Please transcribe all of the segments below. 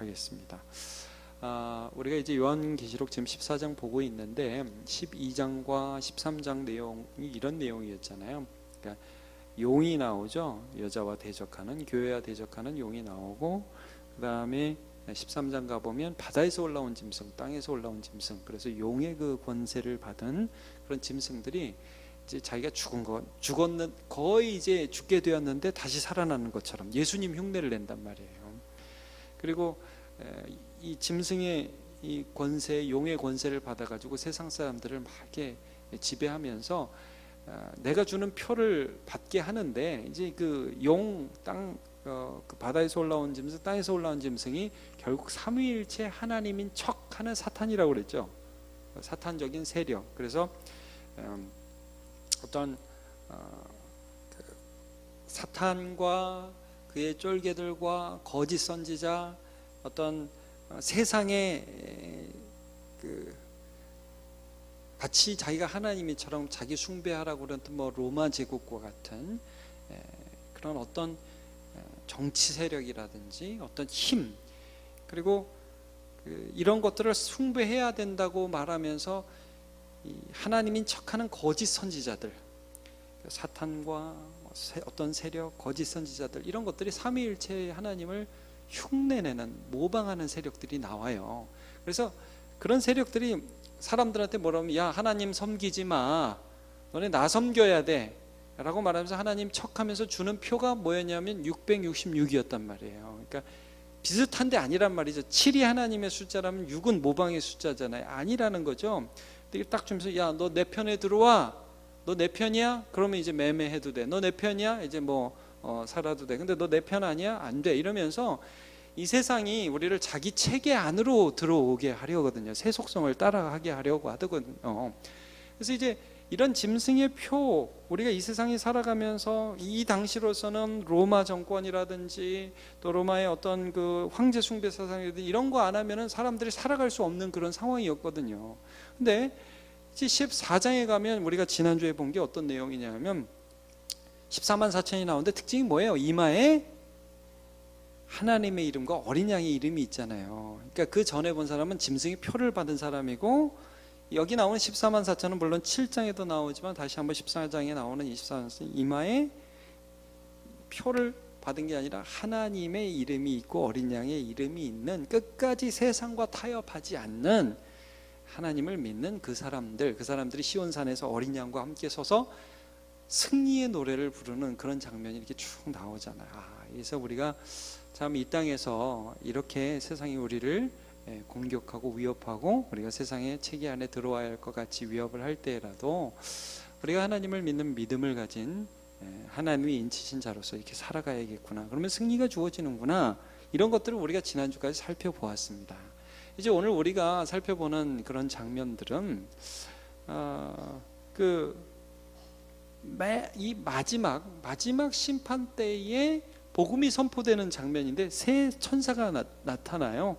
하겠습니다. 우리가 이제 요한계시록 지금 14장 보고 있는데 12장과 13장 내용이 이런 내용이었잖아요. 그러니까 용이 나오죠. 여자와 대적하는, 교회와 대적하는 용이 나오고, 그 다음에 13장 가보면 바다에서 올라온 짐승, 땅에서 올라온 짐승, 그래서 용의 그 권세를 받은 그런 짐승들이 이제 자기가 죽었는, 거의 이제 죽게 되었는데 다시 살아나는 것처럼 예수님 흉내를 낸단 말이에요. 그리고 이 짐승의 이 권세, 용의 권세를 받아가지고 세상 사람들을 막 이렇게 지배하면서 내가 주는 표를 받게 하는데, 이제 그 용, 그 바다에서 올라온 짐승, 땅에서 올라온 짐승이 결국 삼위일체 하나님인 척하는 사탄이라고 그랬죠. 사탄적인 세력. 그래서 어떤 사탄과 그의 쫄개들과 거짓 선지자, 어떤 세상에 같이 자기가 하나님이처럼 자기 숭배하라고 그랬던 뭐 로마 제국과 같은 그런 어떤 정치 세력이라든지 어떤 힘, 그리고 이런 것들을 숭배해야 된다고 말하면서 하나님인 척하는 거짓 선지자들, 사탄과 어떤 세력, 거짓 선지자들, 이런 것들이 삼위일체의 하나님을 흉내내는, 모방하는 세력들이 나와요. 그래서 그런 세력들이 사람들한테 뭐라면, 야, 하나님 섬기지 마, 너네 나 섬겨야 돼 라고 말하면서 하나님 척하면서 주는 표가 뭐였냐면 666이었단 말이에요. 그러니까 비슷한데 아니란 말이죠. 7이 하나님의 숫자라면 6은 모방의 숫자잖아요. 아니라는 거죠. 근데 딱 주면서, 야, 너 내 편에 들어와, 너 내 편이야? 그러면 이제 매매해도 돼. 너 내 편이야? 이제 뭐 살아도 돼. 근데 너 내 편 아니야? 안 돼. 이러면서 이 세상이 우리를 자기 체계 안으로 들어오게 하려거든요. 새 속성을 따라가게 하려고 하거든요. 그래서 이제 이런 짐승의 표, 우리가 이 세상에 살아가면서 이 당시로서는 로마 정권이라든지 또 로마의 어떤 그 황제 숭배 사상이라든지 이런 거 안 하면은 사람들이 살아갈 수 없는 그런 상황이었거든요. 근데 14장에 가면 우리가 지난주에 본 게 어떤 내용이냐면 14만 4천이 나오는데 특징이 뭐예요? 이마에 하나님의 이름과 어린 양의 이름이 있잖아요. 그러니까 그 전에 본 사람은 짐승의 표를 받은 사람이고, 여기 나오는 14만 4천은 물론 7장에도 나오지만 다시 한번 14장에 나오는 24만 4천, 이마에 표를 받은 게 아니라 하나님의 이름이 있고 어린 양의 이름이 있는, 끝까지 세상과 타협하지 않는 하나님을 믿는 그 사람들이 시온산에서 어린 양과 함께 서서 승리의 노래를 부르는 그런 장면이 이렇게 쭉 나오잖아요. 그래서 우리가 참 이 땅에서 이렇게 세상이 우리를 공격하고 위협하고 우리가 세상의 체계 안에 들어와야 할 것 같이 위협을 할 때라도 우리가 하나님을 믿는 믿음을 가진 하나님이 인치신 자로서 이렇게 살아가야겠구나, 그러면 승리가 주어지는구나, 이런 것들을 우리가 지난주까지 살펴보았습니다. 이제 오늘 우리가 살펴보는 그런 장면들은 이 마지막 심판 때에 복음이 선포되는 장면인데 새 천사가 나타나요.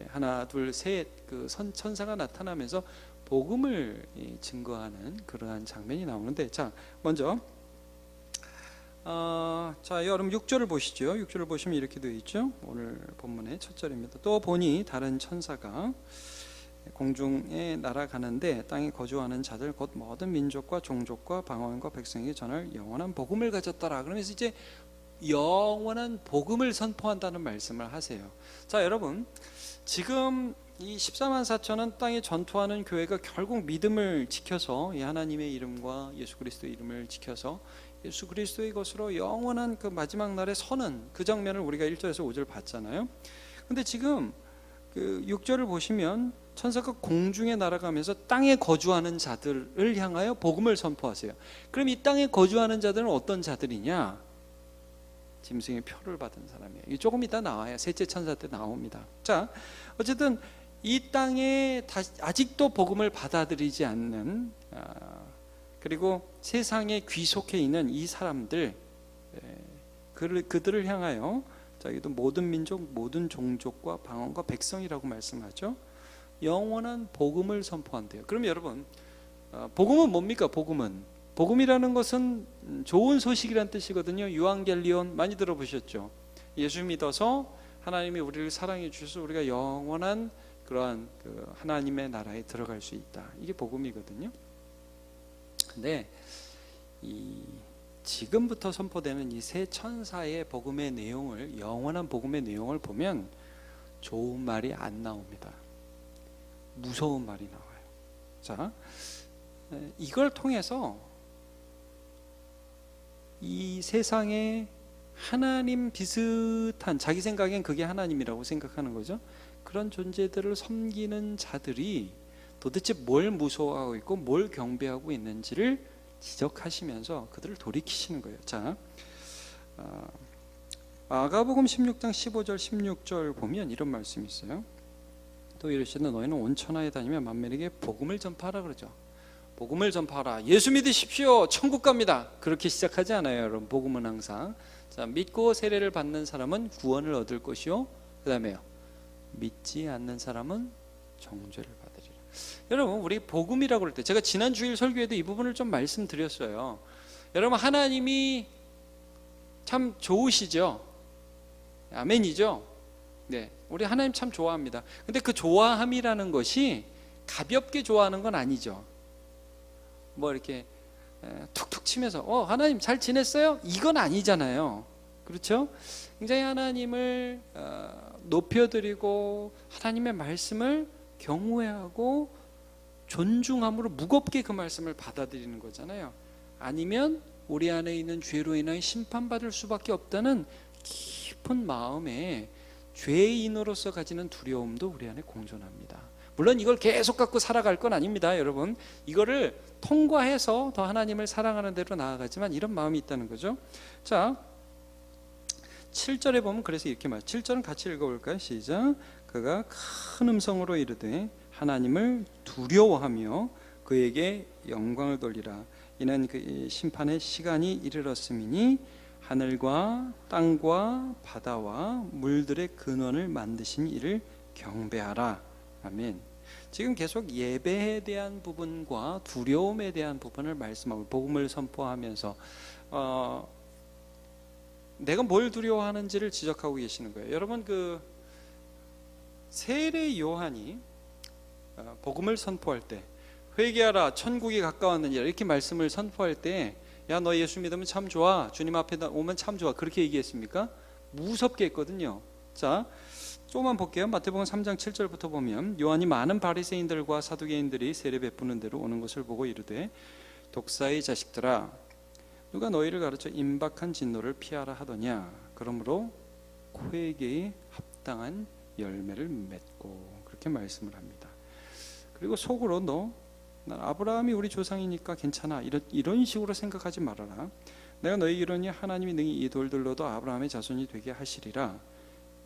하나, 둘, 셋, 그 천사가 나타나면서 복음을 증거하는 그러한 장면이 나오는데, 자, 먼저 여러분 6절을 보시죠. 6절을 보시면 이렇게 되어 있죠. 오늘 본문의 첫 절입니다. 또 보니 다른 천사가 공중에 날아가는데 땅에 거주하는 자들 곧 모든 민족과 종족과 방언과 백성에게 전할 영원한 복음을 가졌더라. 그러면서 이제 영원한 복음을 선포한다는 말씀을 하세요. 자, 여러분, 지금 이 14만 4천은 땅에 전투하는 교회가 결국 믿음을 지켜서 이 하나님의 이름과 예수 그리스도의 이름을 지켜서 예수 그리스도의 것으로 영원한 그 마지막 날에 서는 그 장면을 우리가 1절에서 5절 봤잖아요. 근데 지금 그 6절을 보시면 천사가 공중에 날아가면서 땅에 거주하는 자들을 향하여 복음을 선포하세요. 그럼 이 땅에 거주하는 자들은 어떤 자들이냐? 짐승의 표를 받은 사람이에요. 조금 이따 나와요. 셋째 천사 때 나옵니다. 자, 어쨌든 이 땅에 아직도 복음을 받아들이지 않는, 그리고 세상에 귀속해 있는 이 사람들, 그들을 향하여, 자, 여기도 모든 민족, 모든 종족과 방언과 백성이라고 말씀하죠. 영원한 복음을 선포한대요. 그럼 여러분, 복음은 뭡니까? 복음이라는 것은 좋은 소식이란 뜻이거든요. 유앙겔리온 많이 들어보셨죠? 예수 믿어서 하나님이 우리를 사랑해 주셔서 우리가 영원한 그러한 그 하나님의 나라에 들어갈 수 있다. 이게 복음이거든요. 근데 이 지금부터 선포되는 이 새 천사의 복음의 내용을, 영원한 복음의 내용을 보면 좋은 말이 안 나옵니다. 무서운 말이 나와요. 자, 이걸 통해서 이 세상에 하나님 비슷한, 자기 생각엔 그게 하나님이라고 생각하는 거죠. 그런 존재들을 섬기는 자들이 도대체 뭘 무서워하고 있고 뭘 경배하고 있는지를 지적하시면서 그들을 돌이키시는 거예요. 자, 마가복음 16장 15절 16절 보면 이런 말씀이 있어요. 또 이르시되 너희는 온 천하에 다니며 만민에게 복음을 전파하라 그러죠. 복음을 전파하라. 예수 믿으십시오. 천국 갑니다. 그렇게 시작하지 않아요, 여러분. 복음은 항상 자, 믿고 세례를 받는 사람은 구원을 얻을 것이요. 그다음에요. 믿지 않는 사람은 정죄를 받으리라. 여러분, 우리 복음이라고 할 때 제가 지난 주일 설교에도 이 부분을 좀 말씀드렸어요. 여러분, 하나님이 참 좋으시죠? 아멘이죠? 네, 우리 하나님 참 좋아합니다. 근데 그 좋아함이라는 것이 가볍게 좋아하는 건 아니죠. 뭐 이렇게 툭툭 치면서 하나님 잘 지냈어요? 이건 아니잖아요. 그렇죠? 굉장히 하나님을 높여드리고 하나님의 말씀을 경외하고 존중함으로 무겁게 그 말씀을 받아들이는 거잖아요. 아니면 우리 안에 있는 죄로 인하여 심판받을 수밖에 없다는 깊은 마음에 죄인으로서 가지는 두려움도 우리 안에 공존합니다. 물론 이걸 계속 갖고 살아갈 건 아닙니다, 여러분. 이거를 통과해서 더 하나님을 사랑하는 대로 나아가지만 이런 마음이 있다는 거죠. 자, 7절에 보면 그래서 이렇게 말. 7절은 같이 읽어볼까요? 시작. 그가 큰 음성으로 이르되 하나님을 두려워하며 그에게 영광을 돌리라. 이는 그 심판의 시간이 이르렀음이니 하늘과 땅과 바다와 물들의 근원을 만드신 이를 경배하라. 아멘. 지금 계속 예배에 대한 부분과 두려움에 대한 부분을 말씀하고 복음을 선포하면서 내가 뭘 두려워하는지를 지적하고 계시는 거예요. 여러분, 그 세례 요한이 복음을 선포할 때 회개하라 천국이 가까웠느니라 이렇게 말씀을 선포할 때 야, 너 예수 믿으면 참 좋아, 주님 앞에 오면 참 좋아, 그렇게 얘기했습니까? 무섭게 했거든요. 자, 조금만 볼게요. 마태복음 3장 7절부터 보면 요한이 많은 바리새인들과 사두개인들이 세례 베푸는 대로 오는 것을 보고 이르되 독사의 자식들아, 누가 너희를 가르쳐 임박한 진노를 피하라 하더냐? 그러므로 코에게 합당한 열매를 맺고, 그렇게 말씀을 합니다. 그리고 속으로 난 아브라함이 우리 조상이니까 괜찮아, 이런 식으로 생각하지 말아라. 내가 너희 이르니 하나님이 능히 이 돌들로도 아브라함의 자손이 되게 하시리라.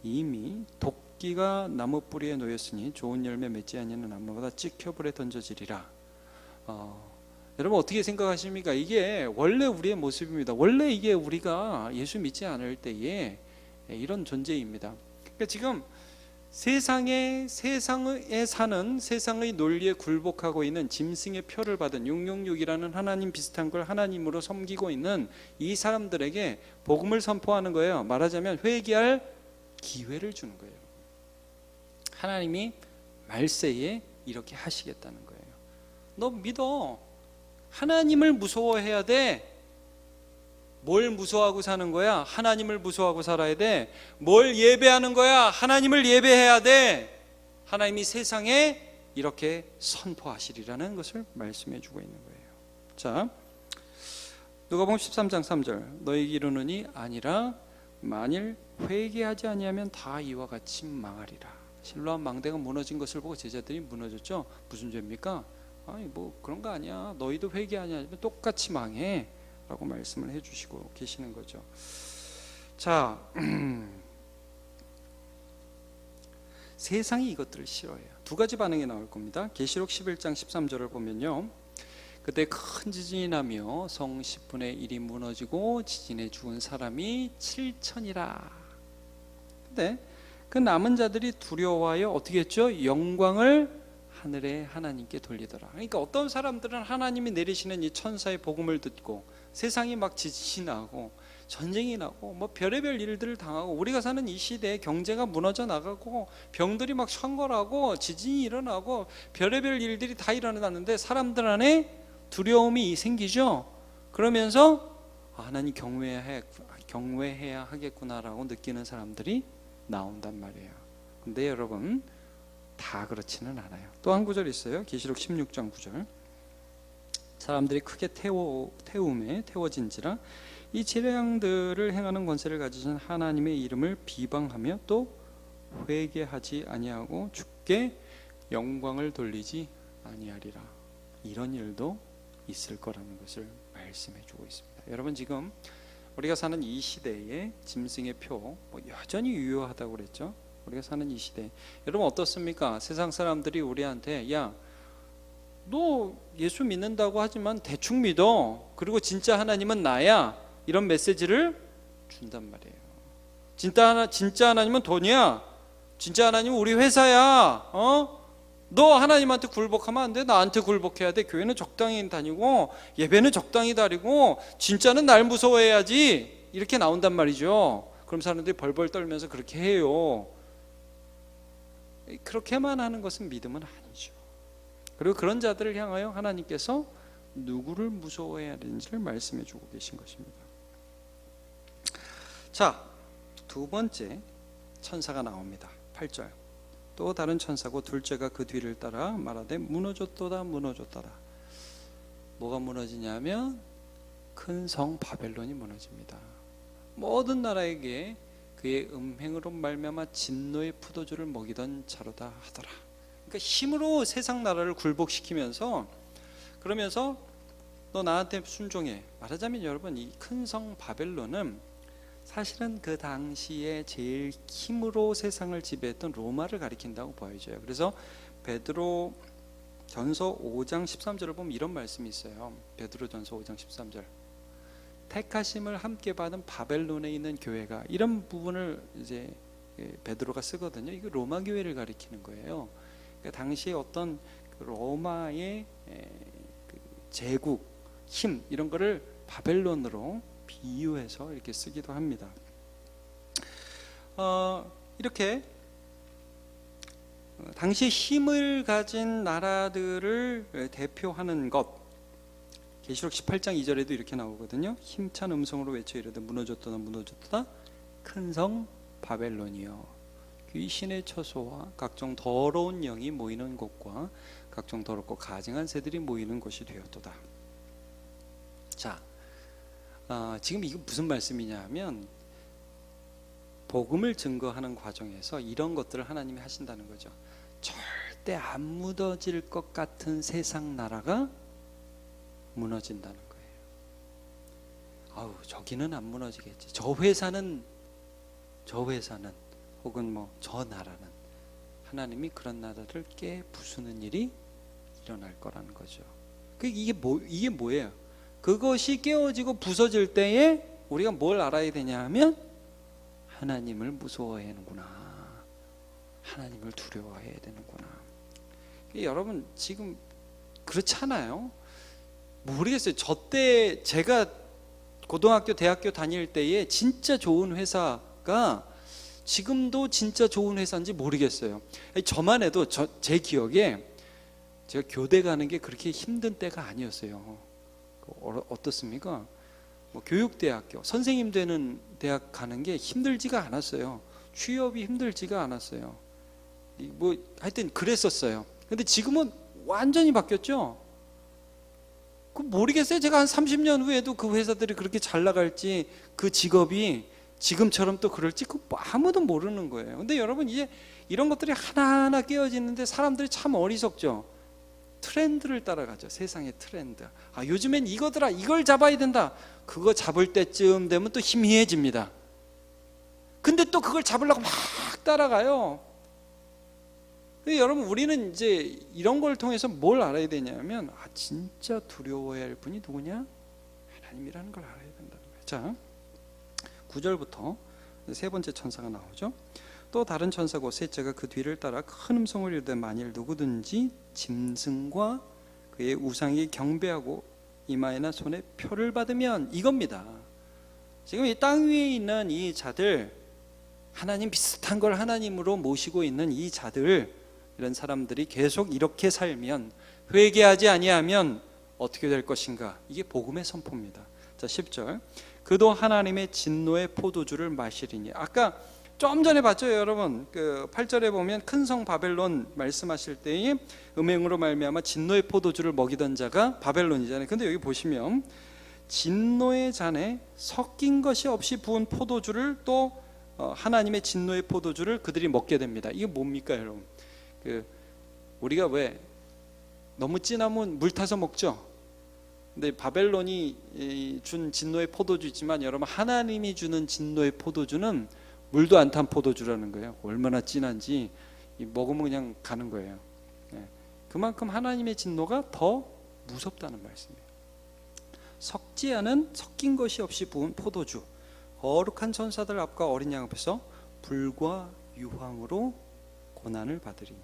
이미 도끼가 나무 뿌리에 놓였으니 좋은 열매 맺지 아니하는 나무보다 찍혀 불에 던져지리라. 여러분 어떻게 생각하십니까? 이게 원래 우리의 모습입니다. 원래 이게 우리가 예수 믿지 않을 때에 이런 존재입니다. 그러니까 지금 세상에 사는 세상의 논리에 굴복하고 있는 짐승의 표를 받은 666이라는 하나님 비슷한 걸 하나님으로 섬기고 있는 이 사람들에게 복음을 선포하는 거예요. 말하자면 회개할 기회를 주는 거예요. 하나님이 말세에 이렇게 하시겠다는 거예요. 너 믿어. 하나님을 무서워해야 돼. 뭘 무서워하고 사는 거야? 하나님을 무서워하고 살아야 돼. 뭘 예배하는 거야? 하나님을 예배해야 돼. 하나님이 세상에 이렇게 선포하시리라는 것을 말씀해 주고 있는 거예요. 자, 누가복음 13장 3절 너희에게 이르노니 아니라 만일 회개하지 아니하면 다 이와 같이 망하리라. 실로암 망대가 무너진 것을 보고 제자들이 무너졌죠. 무슨 죄입니까? 아니 뭐 그런 거 아니야. 너희도 회개하지 않으면 똑같이 망해 라고 말씀을 해주시고 계시는 거죠. 자, 세상이 이것들을 싫어해요. 두 가지 반응이 나올 겁니다. 계시록 11장 13절을 보면요, 그때 큰 지진이 나며 성 10분의 1이 무너지고 지진에 죽은 사람이 7천이라. 근데 그 남은 자들이 두려워하여 어떻게 했죠? 영광을 하늘의 하나님께 돌리더라. 그러니까 어떤 사람들은 하나님이 내리시는 이 천사의 복음을 듣고 세상이 막 지진이 나고 전쟁이 나고 뭐 별의별 일들을 당하고 우리가 사는 이 시대에 경제가 무너져 나가고 병들이 막 창궐하고 지진이 일어나고 별의별 일들이 다 일어나는데 사람들 안에 두려움이 생기죠. 그러면서 하나님 경외해야 하겠구나라고 느끼는 사람들이 나온단 말이에요. 근데 여러분 다 그렇지는 않아요. 또 한 구절 있어요. 계시록 16장 9절. 사람들이 크게 태워진지라 이 재앙들을 행하는 권세를 가지신 하나님의 이름을 비방하며 또 회개하지 아니하고 주께 영광을 돌리지 아니하리라. 이런 일도 있을 거라는 것을 말씀해 주고 있습니다. 여러분 지금 우리가 사는 이 시대에 짐승의 표 여전히 유효하다고 그랬죠. 우리가 사는 이 시대 여러분 어떻습니까? 세상 사람들이 우리한테 야 너 예수 믿는다고 하지만 대충 믿어. 그리고 진짜 하나님은 나야. 이런 메시지를 준단 말이에요. 진짜 하나님은 돈이야. 진짜 하나님은 우리 회사야. 너 하나님한테 굴복하면 안 돼. 나한테 굴복해야 돼. 교회는 적당히 다니고 예배는 적당히 다니고 진짜는 날 무서워해야지. 이렇게 나온단 말이죠. 그럼 사람들이 벌벌 떨면서 그렇게 해요. 그렇게만 하는 것은 믿음은 아니죠. 그리고 그런 자들을 향하여 하나님께서 누구를 무서워해야 되는지를 말씀해 주고 계신 것입니다. 자, 두 번째 천사가 나옵니다. 8절. 또 다른 천사고 둘째가 그 뒤를 따라 말하되 무너졌도다 무너졌도다. 뭐가 무너지냐면 큰 성 바벨론이 무너집니다. 모든 나라에게 그의 음행으로 말미암아 진노의 포도주를 먹이던 자로다 하더라. 그러니까 힘으로 세상 나라를 굴복시키면서 그러면서 너 나한테 순종해. 말하자면 여러분 이 큰 성 바벨론은 사실은 그 당시에 제일 힘으로 세상을 지배했던 로마를 가리킨다고 보여져요. 그래서 베드로 전서 5장 13절을 보면 이런 말씀이 있어요. 베드로 전서 5장 13절. 택하심을 함께 받은 바벨론에 있는 교회가 이런 부분을 이제 베드로가 쓰거든요. 이거 로마 교회를 가리키는 거예요. 그러니까 당시에 어떤 로마의 제국, 힘 이런 거를 바벨론으로 비유해서 이렇게 쓰기도 합니다. 이렇게 당시 힘을 가진 나라들을 대표하는 것 계시록 18장 2절에도 이렇게 나오거든요. 힘찬 음성으로 외쳐 이르되 무너졌도다 무너졌도다 큰 성 바벨론이여 귀신의 처소와 각종 더러운 영이 모이는 곳과 각종 더럽고 가증한 새들이 모이는 곳이 되었도다. 자, 지금 이거 무슨 말씀이냐 하면 복음을 증거하는 과정에서 이런 것들을 하나님이 하신다는 거죠. 절대 안 무너질 것 같은 세상 나라가 무너진다는 거예요. 아우 저기는 안 무너지겠지. 저 회사는 혹은 뭐 저 나라는 하나님이 그런 나라를 깨 부수는 일이 일어날 거라는 거죠. 이게 뭐예요? 그것이 깨어지고 부서질 때에 우리가 뭘 알아야 되냐 하면 하나님을 무서워해야 하는구나. 하나님을 두려워해야 되는구나. 여러분 지금 그렇지 않아요? 모르겠어요. 저 때 제가 고등학교 대학교 다닐 때에 진짜 좋은 회사가 지금도 진짜 좋은 회사인지 모르겠어요. 저만 해도 제 기억에 제가 교대 가는 게 그렇게 힘든 때가 아니었어요. 어떻습니까? 뭐 교육대학교 선생님 되는 대학 가는 게 힘들지가 않았어요. 취업이 힘들지가 않았어요. 뭐 하여튼 그랬었어요. 근데 지금은 완전히 바뀌었죠. 모르겠어요. 제가 한 30년 후에도 그 회사들이 그렇게 잘 나갈지 그 직업이 지금처럼 또 그럴지 아무도 모르는 거예요. 근데 여러분 이제 이런 것들이 하나하나 깨어지는데 사람들이 참 어리석죠. 트렌드를 따라가죠. 세상의 트렌드. 요즘엔 이거더라. 이걸 잡아야 된다. 그거 잡을 때쯤 되면 또 희미해집니다. 근데 또 그걸 잡으려고 막 따라가요. 근데 여러분 우리는 이제 이런 걸 통해서 뭘 알아야 되냐면 진짜 두려워해야 할 분이 누구냐? 하나님이라는 걸 알아야 된다는 거예요. 자, 9절부터 세 번째 천사가 나오죠. 또 다른 천사고 셋째가 그 뒤를 따라 큰 음성을 이르되 만일 누구든지 짐승과 그의 우상이 경배하고 이마에나 손에 표를 받으면 이겁니다. 지금 이 땅 위에 있는 이 자들, 하나님 비슷한 걸 하나님으로 모시고 있는 이 자들, 이런 사람들이 계속 이렇게 살면, 회개하지 아니하면 어떻게 될 것인가? 이게 복음의 선포입니다. 자, 10절. 그도 하나님의 진노의 포도주를 마시리니. 아까 좀 전에 봤죠, 여러분. 그 8절에 보면 큰 성 바벨론 말씀하실 때에 음행으로 말미암아 진노의 포도주를 먹이던 자가 바벨론이잖아요. 근데 여기 보시면 진노의 잔에 섞인 것이 없이 부은 포도주를 또 하나님의 진노의 포도주를 그들이 먹게 됩니다. 이게 뭡니까, 여러분? 우리가 왜 너무 진하면 물 타서 먹죠. 근데 바벨론이 준 진노의 포도주지만 여러분, 하나님이 주는 진노의 포도주는 물도 안 탄 포도주라는 거예요. 얼마나 진한지 먹으면 그냥 가는 거예요. 그만큼 하나님의 진노가 더 무섭다는 말씀이에요. 섞인 것이 없이 부은 포도주, 거룩한 천사들 앞과 어린 양 앞에서 불과 유황으로 고난을 받으리니.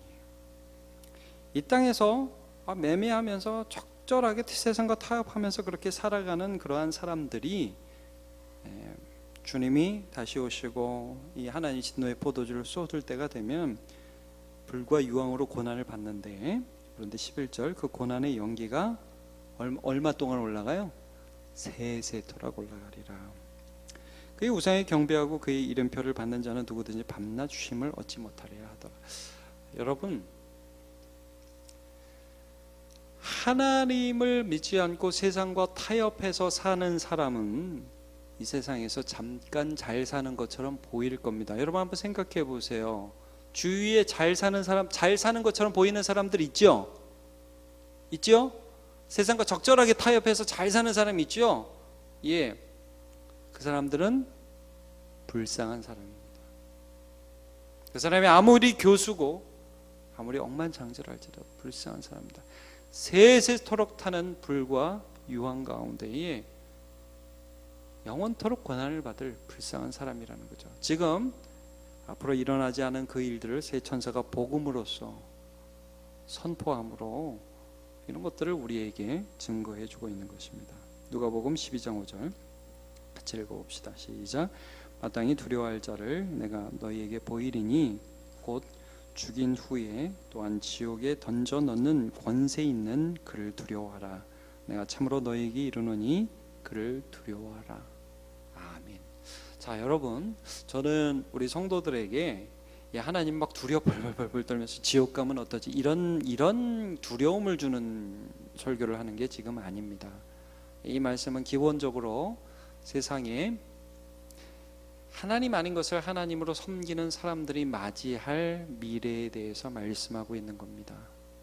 이 땅에서 매매하면서 적절하게 세상과 타협하면서 그렇게 살아가는 그러한 사람들이 주님이 다시 오시고 이 하나님 진노의 포도주를 쏟을 때가 되면 불과 유황으로 고난을 받는데, 그런데 11절, 그 고난의 연기가 얼마 동안 올라가요? 세세토록 올라가리라. 그의 우상에 경배하고 그의 이름표를 받는 자는 누구든지 밤낮 쉼을 얻지 못하리라 하더라. 여러분, 하나님을 믿지 않고 세상과 타협해서 사는 사람은 이 세상에서 잠깐 잘 사는 것처럼 보일 겁니다. 여러분 한번 생각해 보세요. 주위에 잘 사는 사람, 잘 사는 것처럼 보이는 사람들 있죠? 있죠? 세상과 적절하게 타협해서 잘 사는 사람 있죠? 예, 그 사람들은 불쌍한 사람입니다. 그 사람이 아무리 교수고 아무리 억만장자랄지라도 불쌍한 사람입니다. 세세토록 타는 불과 유황 가운데에 영원토록 고난을 받을 불쌍한 사람이라는 거죠. 지금 앞으로 일어나지 않은 그 일들을 새 천사가 복음으로써 선포함으로 이런 것들을 우리에게 증거해 주고 있는 것입니다. 누가복음 12장 5절 같이 읽어봅시다. 시작. 마땅히 두려워할 자를 내가 너희에게 보이리니 곧 죽인 후에 또한 지옥에 던져 넣는 권세 있는 그를 두려워하라. 내가 참으로 너희에게 이르노니 그를 두려워하라. 아멘. 자, 여러분, 저는 우리 성도들에게 하나님 막 두려워 벌벌벌 떨면서 지옥 가면 어떠지, 이런 두려움을 주는 설교를 하는 게 지금 아닙니다. 이 말씀은 기본적으로 세상에 하나님 아닌 것을 하나님으로 섬기는 사람들이 맞이할 미래에 대해서 말씀하고 있는 겁니다.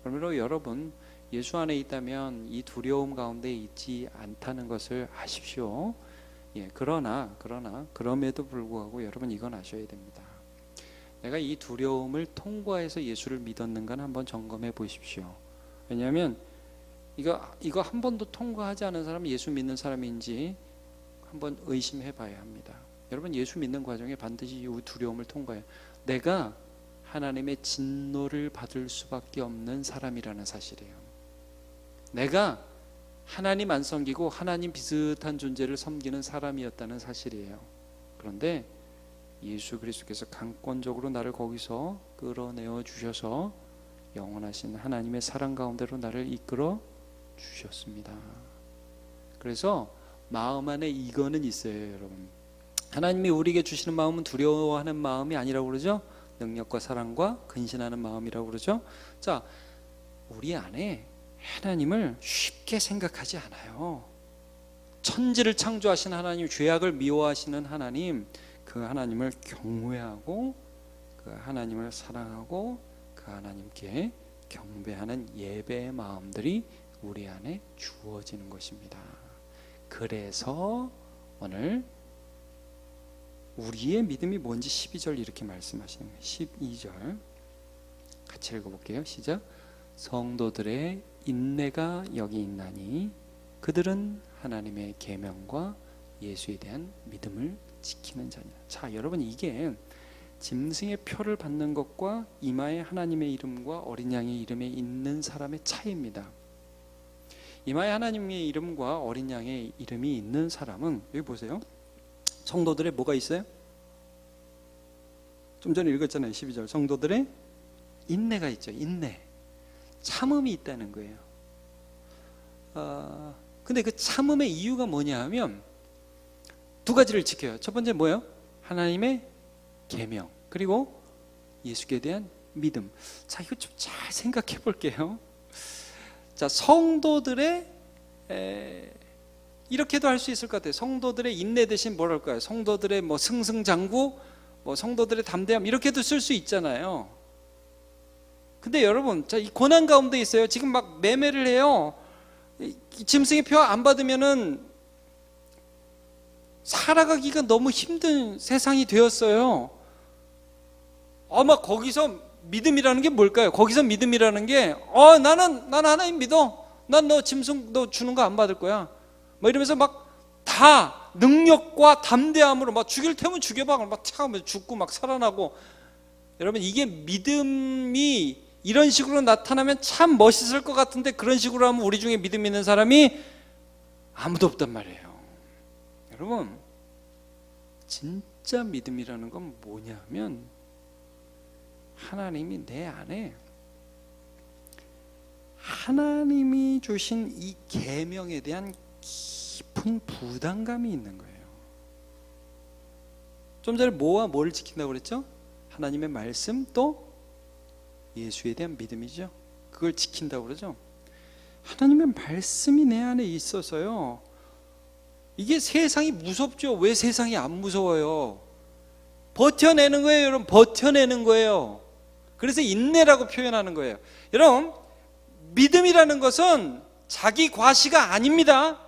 그러므로 여러분, 예수 안에 있다면 이 두려움 가운데 있지 않다는 것을 아십시오. 그럼에도 불구하고 여러분, 이건 아셔야 됩니다. 내가 이 두려움을 통과해서 예수를 믿었는가 한번 점검해 보십시오. 왜냐하면 이거 한 번도 통과하지 않은 사람이 예수 믿는 사람인지 한번 의심해 봐야 합니다. 여러분, 예수 믿는 과정에 반드시 이 두려움을 통과해요. 내가 하나님의 진노를 받을 수밖에 없는 사람이라는 사실이에요. 내가 하나님 안 섬기고 하나님 비슷한 존재를 섬기는 사람이었다는 사실이에요. 그런데 예수 그리스도께서 강권적으로 나를 거기서 끌어내어 주셔서 영원하신 하나님의 사랑 가운데로 나를 이끌어 주셨습니다. 그래서 마음 안에 이거는 있어요, 여러분. 하나님이 우리에게 주시는 마음은 두려워하는 마음이 아니라고 그러죠. 능력과 사랑과 근신하는 마음이라고 그러죠. 자, 우리 안에 하나님을 쉽게 생각하지 않아요. 천지를 창조하신 하나님, 죄악을 미워하시는 하나님, 그 하나님을 경외하고 그 하나님을 사랑하고 그 하나님께 경배하는 예배의 마음들이 우리 안에 주어지는 것입니다. 그래서 오늘 우리의 믿음이 뭔지 12절 이렇게 말씀하시는 거예요. 12절 같이 읽어볼게요. 시작. 성도들의 인내가 여기 있나니 그들은 하나님의 계명과 예수에 대한 믿음을 지키는 자냐. 자, 여러분, 이게 짐승의 표를 받는 것과 이마에 하나님의 이름과 어린 양의 이름에 있는 사람의 차이입니다. 이마에 하나님의 이름과 어린 양의 이름이 있는 사람은 여기 보세요. 성도들의 뭐가 있어요? 좀 전에 읽었잖아요. 12절. 성도들의 인내가 있죠. 인내. 참음이 있다는 거예요. 근데 그 참음의 이유가 뭐냐 하면 두 가지를 지켜요. 첫 번째 뭐예요? 하나님의 계명, 그리고 예수께 대한 믿음. 자, 이거 좀 잘 생각해 볼게요. 자, 성도들의 이렇게도 할 수 있을 것 같아요. 성도들의 인내 대신 뭐랄까요? 성도들의 뭐 승승장구, 뭐 성도들의 담대함, 이렇게도 쓸 수 있잖아요. 근데 여러분, 자, 이 고난 가운데 있어요. 지금 막 매매를 해요. 짐승의 표 안 받으면은 살아가기가 너무 힘든 세상이 되었어요. 아마 거기서 믿음이라는 게 뭘까요? 거기서 믿음이라는 게 나는 하나님 믿어. 난 너 짐승 너 주는 거 안 받을 거야. 뭐 이러면서 막 다 능력과 담대함으로 막 죽일 테면 죽여봐. 막 차가면서 죽고 막 살아나고. 여러분, 이게 믿음이 이런 식으로 나타나면 참 멋있을 것 같은데 그런 식으로 하면 우리 중에 믿음 있는 사람이 아무도 없단 말이에요. 여러분, 진짜 믿음이라는 건 뭐냐면 하나님이 내 안에 하나님이 주신 이 계명에 대한 깊은 부담감이 있는 거예요. 좀 전에 뭐와 뭐를 지킨다고 그랬죠? 하나님의 말씀 또 예수에 대한 믿음이죠. 그걸 지킨다고 그러죠. 하나님의 말씀이 내 안에 있어서요, 이게 세상이 무섭죠. 왜 세상이 안 무서워요? 버텨내는 거예요. 여러분, 버텨내는 거예요. 그래서 인내라고 표현하는 거예요. 여러분, 믿음이라는 것은 자기 과시가 아닙니다.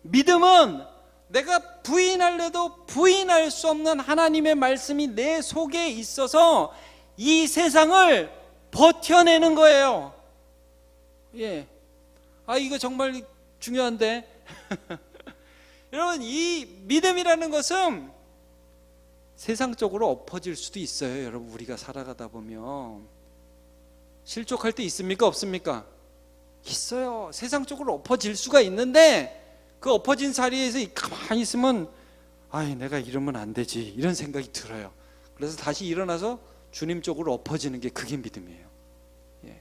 믿음은 내가 부인할래도 부인할 수 없는 하나님의 말씀이 내 속에 있어서 이 세상을 버텨내는 거예요. 예. 이거 정말 중요한데. 여러분, 이 믿음이라는 것은 세상적으로 엎어질 수도 있어요. 여러분, 우리가 살아가다 보면 실족할 때 있습니까? 없습니까? 있어요. 세상적으로 엎어질 수가 있는데 그 엎어진 자리에서 가만히 있으면 내가 이러면 안 되지, 이런 생각이 들어요. 그래서 다시 일어나서 주님 쪽으로 엎어지는 게 그게 믿음이에요. 예.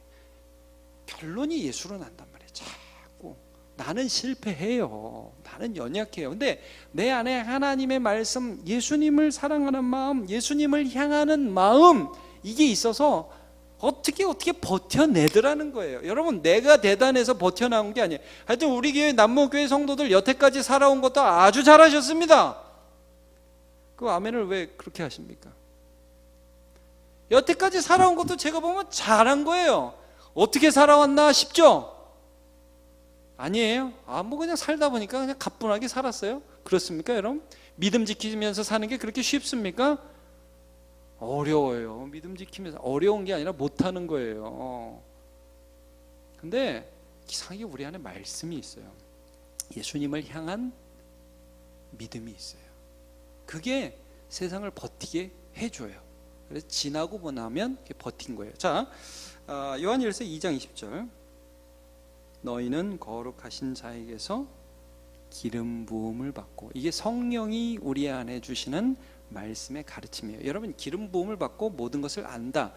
결론이 예수로 난단 말이에요. 자꾸 나는 실패해요. 나는 연약해요. 근데 내 안에 하나님의 말씀, 예수님을 사랑하는 마음, 예수님을 향하는 마음, 이게 있어서 어떻게 버텨내더라는 거예요. 여러분, 내가 대단해서 버텨나온 게 아니에요. 하여튼 우리 교회 남모교회 성도들 여태까지 살아온 것도 아주 잘하셨습니다. 그 아멘을 왜 그렇게 하십니까? 여태까지 살아온 것도 제가 보면 잘한 거예요. 어떻게 살아왔나 싶죠? 아니에요. 뭐 그냥 살다 보니까 그냥 가뿐하게 살았어요. 그렇습니까, 여러분? 믿음 지키면서 사는 게 그렇게 쉽습니까? 어려워요. 믿음 지키면서 어려운 게 아니라 못하는 거예요. 근데 이상하게 우리 안에 말씀이 있어요. 예수님을 향한 믿음이 있어요. 그게 세상을 버티게 해줘요. 그래서 지나고 나면 버틴 거예요. 자, 요한일서 2장 20절. 너희는 거룩하신 자에게서 기름 부음을 받고, 이게 성령이 우리 안에 주시는 말씀의 가르침이에요. 여러분, 기름 부음을 받고 모든 것을 안다,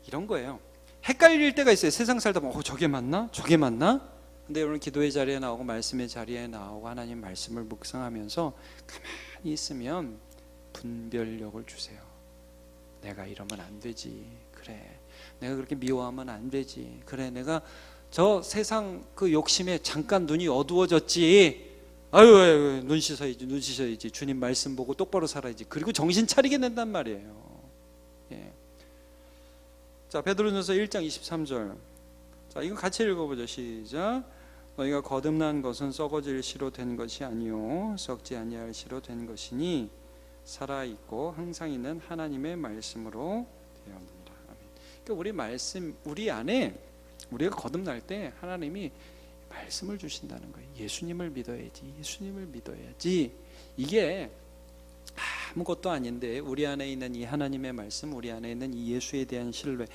이런 거예요. 헷갈릴 때가 있어요. 세상 살다 보면 저게 맞나? 저게 맞나? 근데 여러분, 기도의 자리에 나오고 말씀의 자리에 나오고 하나님 말씀을 묵상하면서 가만히 있으면 분별력을 주세요. 내가 이러면 안 되지. 그래, 내가 그렇게 미워하면 안 되지. 그래, 내가 저 세상 그 욕심에 잠깐 눈이 어두워졌지. 아유, 눈 씻어야지. 주님 말씀 보고 똑바로 살아야지. 그리고 정신 차리게 된단 말이에요. 예. 자, 베드로전서 1장 23절. 자, 이거 같이 읽어보죠. 시작. 너희가 거듭난 것은 썩어질 씨로 된 것이 아니요 썩지 아니할 씨로 된 것이니 살아 있고 항상 있는 하나님의 말씀으로 되었느니라. 그러니까 우리 말씀, 우리 안에 우리가 거듭날 때 하나님이 말씀을 주신다는 거예요. 예수님을 믿어야지. 이게 아무것도 아닌데 우리 안에 있는 이 하나님의 말씀, 우리 안에 있는 이 예수에 대한 신뢰.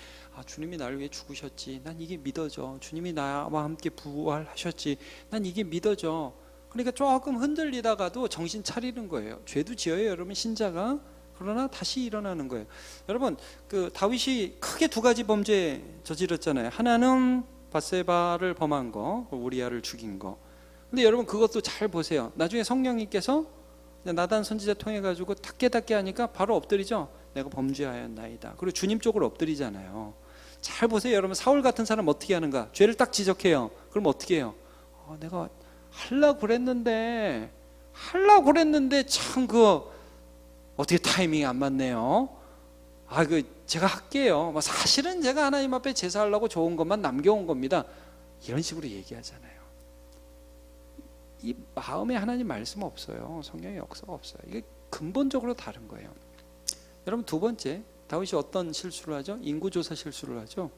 주님이 나를 위해 죽으셨지. 난 이게 믿어져. 주님이 나와 함께 부활하셨지. 난 이게 믿어져. 그러니까 조금 흔들리다가도 정신 차리는 거예요. 죄도 지어요, 여러분, 신자가. 그러나 다시 일어나는 거예요. 여러분, 그 다윗이 크게 두 가지 범죄 저질렀잖아요. 하나는 밧세바를 범한 거, 우리아를 죽인 거. 근데 여러분, 그것도 잘 보세요. 나중에 성령님께서 나단 선지자 통해 가지고 딱 깨닫게 하니까 바로 엎드리죠. 내가 범죄하였나이다. 그리고 주님 쪽으로 엎드리잖아요. 잘 보세요, 여러분. 사울 같은 사람 어떻게 하는가? 죄를 딱 지적해요. 그럼 어떻게 해요? 내가 하려고 그랬는데 참 어떻게 타이밍이 안 맞네요. 제가 할게요. 사실은 제가 하나님 앞에 제사하려고 좋은 것만 남겨온 겁니다. 이런 식으로 얘기하잖아요. 이 마음에 하나님 말씀 없어요. 성령의 역사가 없어요. 이게 근본적으로 다른 거예요. 여러분, 두 번째, 다윗이 어떤 실수를 하죠? 인구조사 실수를 하죠.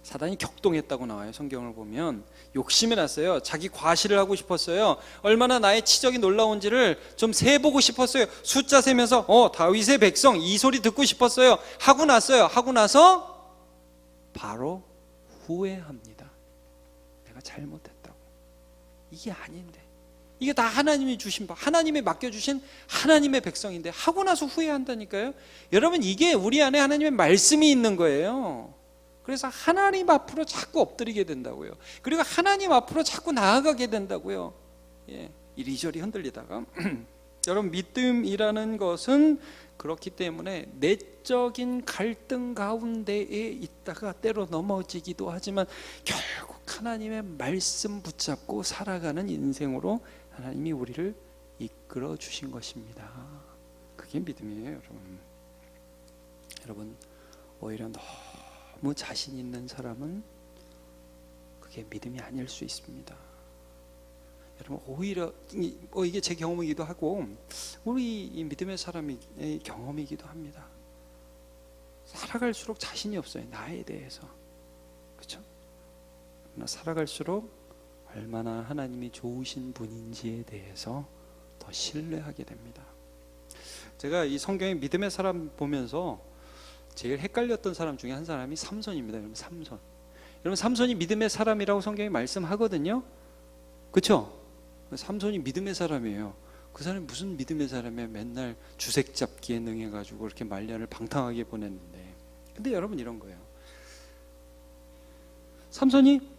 사단이 격동했다고 나와요. 성경을 보면 욕심이 났어요. 자기 과시를 하고 싶었어요. 얼마나 나의 치적이 놀라운지를 좀 세보고 싶었어요. 숫자 세면서 다윗의 백성, 이 소리 듣고 싶었어요. 하고 났어요. 하고 나서 바로 후회합니다. 내가 잘못했다고. 이게 아닌데, 이게 다 하나님이 주신 하나님이 맡겨주신 하나님의 백성인데 하고 나서 후회한다니까요. 여러분, 이게 우리 안에 하나님의 말씀이 있는 거예요. 그래서 하나님 앞으로 자꾸 엎드리게 된다고요. 그리고 하나님 앞으로 자꾸 나아가게 된다고요. 이리저리 흔들리다가 여러분, 믿음이라는 것은 그렇기 때문에 내적인 갈등 가운데에 있다가 때로 넘어지기도 하지만 결국 하나님의 말씀 붙잡고 살아가는 인생으로 하나님이 우리를 이끌어 주신 것입니다. 그게 믿음이에요, 여러분. 오히려 너무 자신 있는 사람은 그게 믿음이 아닐 수 있습니다. 여러분, 오히려 이게 제 경험이기도 하고 우리 이 믿음의 사람의 경험이기도 합니다. 살아갈수록 자신이 없어요, 나에 대해서. 그렇죠? 그러나 살아갈수록 얼마나 하나님이 좋으신 분인지에 대해서 더 신뢰하게 됩니다. 제가 이 성경의 믿음의 사람 보면서 제일 헷갈렸던 사람 중에 한 사람이 삼손입니다. 여러분, 삼손. 여러분, 삼손이 믿음의 사람이라고 성경이 말씀하거든요. 그렇죠? 삼손이 믿음의 사람이에요. 그 사람이 무슨 믿음의 사람이에요? 맨날 주색 잡기에 능해가지고 이렇게 말년을 방탕하게 보냈는데. 근데 여러분, 이런 거예요. 삼손이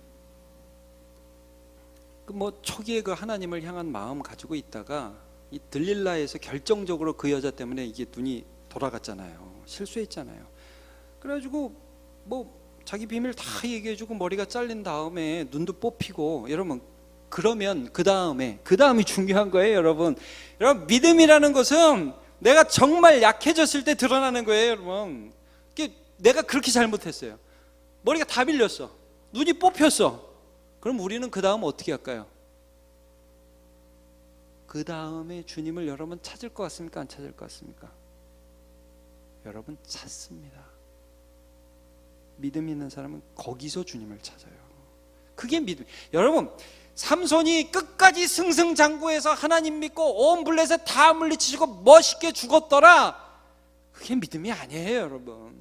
초기에 그 하나님을 향한 마음 가지고 있다가 이 들릴라에서 결정적으로 그 여자 때문에 이게 눈이 돌아갔잖아요. 실수했잖아요. 그래가지고 자기 비밀 다 얘기해주고 머리가 잘린 다음에 눈도 뽑히고. 여러분, 그러면 그 다음이 중요한 거예요, 여러분. 믿음이라는 것은 내가 정말 약해졌을 때 드러나는 거예요, 여러분. 내가 그렇게 잘못했어요. 머리가 다 밀렸어. 눈이 뽑혔어. 그럼 우리는 그 다음 어떻게 할까요? 그 다음에 주님을 여러분 찾을 것 같습니까? 안 찾을 것 같습니까? 여러분, 찾습니다. 믿음 있는 사람은 거기서 주님을 찾아요. 그게 믿음. 여러분, 삼손이 끝까지 승승장구해서 하나님 믿고 온 블레셋 다 물리치시고 멋있게 죽었더라. 그게 믿음이 아니에요, 여러분.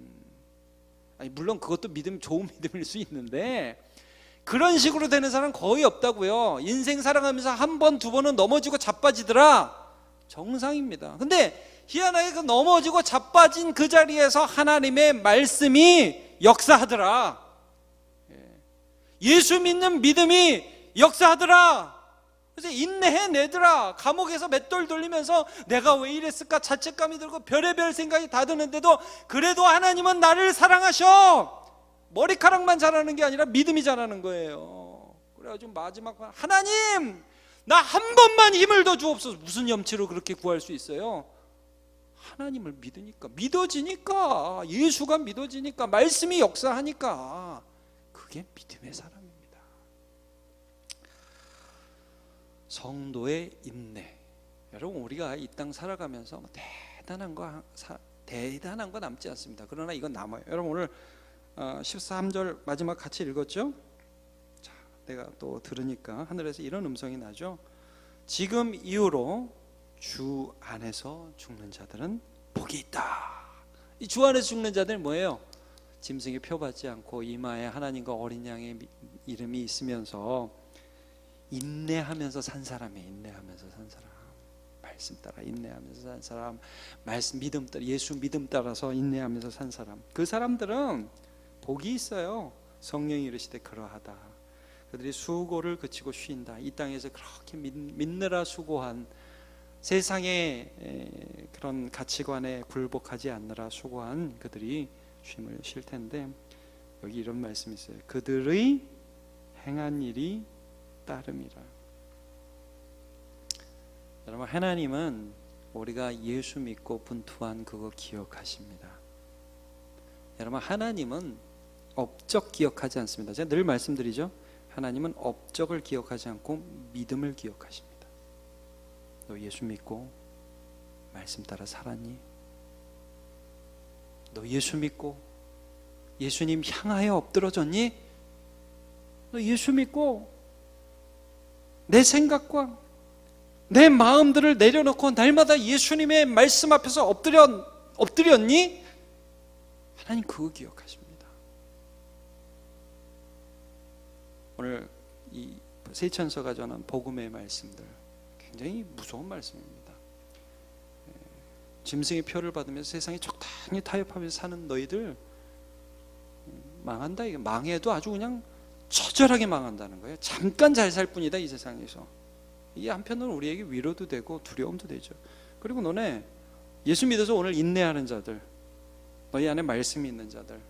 물론 그것도 좋은 믿음일 수 있는데 그런 식으로 되는 사람은 거의 없다고요. 인생 살아가면서 한 번, 두 번은 넘어지고 자빠지더라. 정상입니다. 근데 희한하게 그 넘어지고 자빠진 그 자리에서 하나님의 말씀이 역사하더라. 예수 믿는 믿음이 역사하더라. 그래서 인내해내더라. 감옥에서 맷돌 돌리면서 내가 왜 이랬을까 자책감이 들고 별의별 생각이 다 드는데도 그래도 하나님은 나를 사랑하셔. 머리카락만 자라는 게 아니라 믿음이 자라는 거예요. 그래가지고 마지막 하나님, 나 한 번만 힘을 더 주옵소서. 무슨 염치로 그렇게 구할 수 있어요? 하나님을 믿으니까, 믿어지니까, 예수가 믿어지니까, 말씀이 역사하니까. 그게 믿음의 사람입니다. 성도의 인내. 여러분, 우리가 이 땅 살아가면서 대단한 거 남지 않습니다. 그러나 이건 남아요. 여러분, 오늘 13절 마지막 같이 읽었죠? 자, 내가 또 들으니까 하늘에서 이런 음성이 나죠. 지금 이후로 주 안에서 죽는 자들은 복이 있다. 이 주 안에서 죽는 자들은 뭐예요? 짐승이 표받지 않고 이마에 하나님과 어린 양의 이름이 있으면서 인내하면서 산 사람이에요. 인내하면서 산 사람. 말씀 따라 인내하면서 산 사람, 말씀 믿음 따라, 예수 믿음 따라서 인내하면서 산 사람. 그 사람들은 복이 있어요. 성령이 이르시되 그러하다. 그들이 수고를 그치고 쉰다. 이 땅에서 그렇게 믿느라 수고한, 세상의 그런 가치관에 굴복하지 않느라 수고한 그들이 쉼을 쉴 텐데, 여기 이런 말씀이 있어요. 그들의 행한 일이 따름이라. 여러분, 하나님은 우리가 예수 믿고 분투한 그거 기억하십니다. 여러분, 하나님은 업적 기억하지 않습니다. 제가 늘 말씀드리죠. 하나님은 업적을 기억하지 않고 믿음을 기억하십니다. 너 예수 믿고 말씀 따라 살았니? 너 예수 믿고 예수님 향하여 엎드러졌니? 너 예수 믿고 내 생각과 내 마음들을 내려놓고 날마다 예수님의 말씀 앞에서 엎드렸니? 하나님 그거 기억하십니다. 오늘 이 세천서가 전한 복음의 말씀들 굉장히 무서운 말씀입니다. 짐승의 표를 받으면서 세상에 적당히 타협하면서 사는 너희들 망한다. 이게 망해도 아주 그냥 처절하게 망한다는 거예요. 잠깐 잘 살 뿐이다 이 세상에서. 이게 한편으로는 우리에게 위로도 되고 두려움도 되죠. 그리고 너네 예수 믿어서 오늘 인내하는 자들, 너희 안에 말씀이 있는 자들,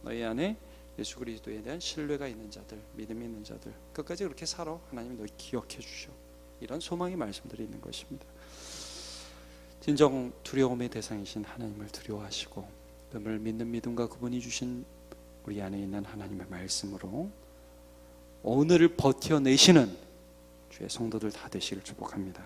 너희 안에 예수 그리스도에 대한 신뢰가 있는 자들, 믿음이 있는 자들, 끝까지 그렇게 살아. 하나님이 너희 기억해 주셔. 이런 소망의 말씀들이 있는 것입니다. 진정 두려움의 대상이신 하나님을 두려워하시고 그분을 믿는 믿음과 그분이 주신 우리 안에 있는 하나님의 말씀으로 오늘을 버텨내시는 주의 성도들 다 되시길 축복합니다.